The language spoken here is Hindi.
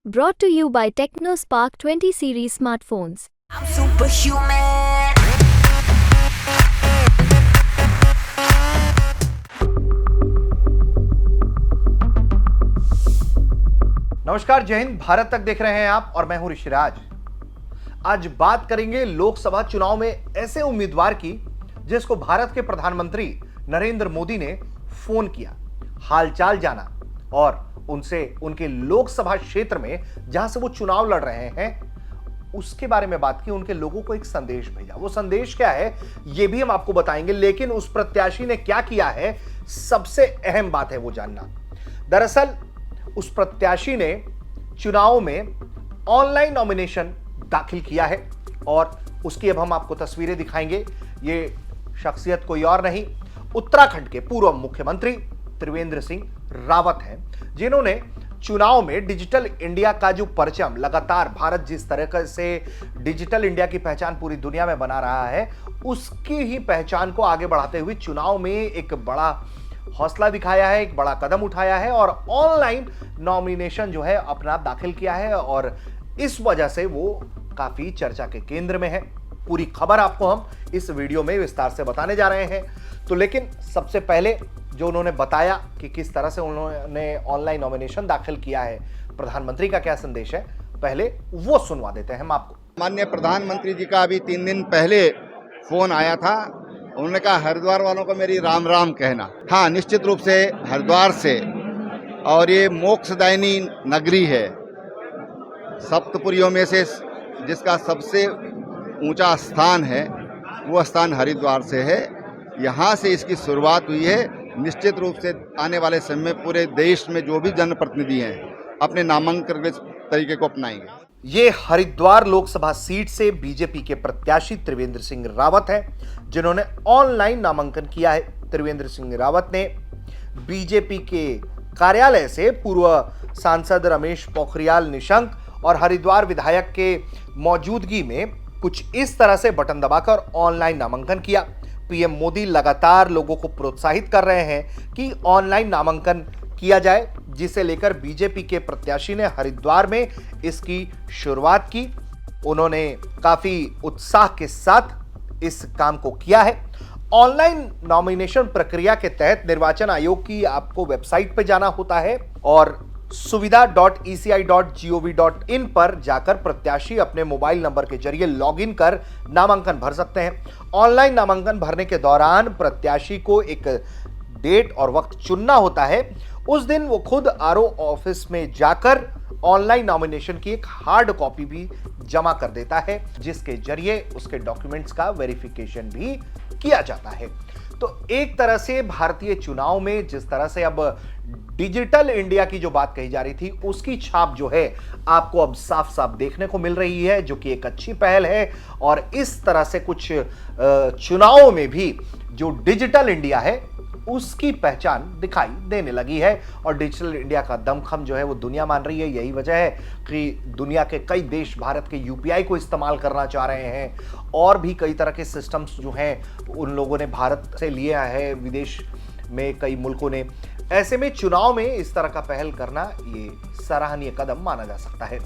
Brought to you by TechnoSpark 20 series smartphones. I'm superhuman. नमस्कार, जय हिंद। भारत तक देख रहे हैं आप और मैं हूं ऋषिराज। आज बात करेंगे लोकसभा चुनाव में ऐसे उम्मीदवार की जिसको भारत के प्रधानमंत्री नरेंद्र मोदी ने फोन किया, हालचाल जाना और उनसे उनके लोकसभा क्षेत्र में जहां से वो चुनाव लड़ रहे हैं उसके बारे में बात की, उनके लोगों को एक संदेश भेजा। वो संदेश क्या है ये भी हम आपको बताएंगे, लेकिन उस प्रत्याशी ने क्या किया है सबसे अहम बात है वो जानना। दरअसल उस प्रत्याशी ने चुनाव में ऑनलाइन नॉमिनेशन दाखिल किया है और उसकी अब हम आपको तस्वीरें दिखाएंगे। ये शख्सियत कोई और नहीं, उत्तराखंड के पूर्व मुख्यमंत्री त्रिवेंद्र सिंह रावत हैं, जिन्होंने चुनाव में डिजिटल इंडिया का जो परचम लगातार भारत जिस तरह से डिजिटल इंडिया की पहचान पूरी दुनिया में बना रहा है, उसकी ही पहचान को आगे बढ़ाते हुए चुनाव में एक बड़ा हौसला दिखाया है, एक बड़ा कदम उठाया है और ऑनलाइन नॉमिनेशन जो है अपना दाखिल किया है और इस वजह से वो काफी चर्चा के केंद्र में है। पूरी खबर आपको हम इस वीडियो में विस्तार से बताने जा रहे हैं। तो लेकिन सबसे पहले जो उन्होंने बताया कि किस तरह से उन्होंने ऑनलाइन नॉमिनेशन दाखिल किया है, प्रधानमंत्री का क्या संदेश है, पहले वो सुनवा देते हैं हम आपको। माननीय प्रधानमंत्री जी का अभी 3 दिन पहले फोन आया था। उन्होंने कहा हरिद्वार वालों को मेरी राम राम कहना। हाँ, निश्चित रूप से हरिद्वार से, और ये मोक्षदायिनी नगरी है, सप्तपुरियों में से जिसका सबसे ऊंचा स्थान है वो स्थान हरिद्वार से है। यहाँ से इसकी शुरुआत हुई है। निश्चित रूप से आने वाले समय में पूरे देश में जो भी जनप्रतिनिधि हैं अपने नामांकन के तरीके को अपनाएंगे। ये हरिद्वार लोकसभा सीट से बीजेपी के प्रत्याशी त्रिवेंद्र सिंह रावत हैं, जिन्होंने ऑनलाइन नामांकन किया है। त्रिवेंद्र सिंह रावत ने बीजेपी के कार्यालय से पूर्व सांसद रमेश पोखरियाल निशंक और हरिद्वार विधायक के मौजूदगी में कुछ इस तरह से बटन दबाकर ऑनलाइन नामांकन किया। पीएम मोदी लगातार लोगों को प्रोत्साहित कर रहे हैं कि ऑनलाइन नामांकन किया जाए, जिसे लेकर बीजेपी के प्रत्याशी ने हरिद्वार में इसकी शुरुआत की। उन्होंने काफी उत्साह के साथ इस काम को किया है। ऑनलाइन नॉमिनेशन प्रक्रिया के तहत निर्वाचन आयोग की आपको वेबसाइट पर जाना होता है और suvidha.eci.gov.in पर जाकर प्रत्याशी अपने मोबाइल नंबर के जरिए लॉगिन कर नामांकन भर सकते हैं। ऑनलाइन नामांकन भरने के दौरान प्रत्याशी को एक डेट और वक्त चुनना होता है। उस दिन वो खुद आरओ ऑफिस में जाकर ऑनलाइन नॉमिनेशन की एक हार्ड कॉपी भी जमा कर देता है, जिसके जरिए उसके डॉक्यूमेंट्स का वेरिफिकेशन भी किया जाता है। तो एक तरह से भारतीय चुनाव में जिस तरह से अब डिजिटल इंडिया की जो बात कही जा रही थी, उसकी छाप जो है आपको अब साफ साफ देखने को मिल रही है, जो कि एक अच्छी पहल है। और इस तरह से कुछ चुनावों में भी जो डिजिटल इंडिया है उसकी पहचान दिखाई देने लगी है और डिजिटल इंडिया का दमखम जो है वो दुनिया मान रही है। यही वजह है कि दुनिया के कई देश भारत के यूपीआई को इस्तेमाल करना चाह रहे हैं और भी कई तरह के सिस्टम्स जो हैं उन लोगों ने भारत से लिया है, विदेश में कई मुल्कों ने। ऐसे में चुनाव में इस तरह का पहल करना ये सराहनीय कदम माना जा सकता है।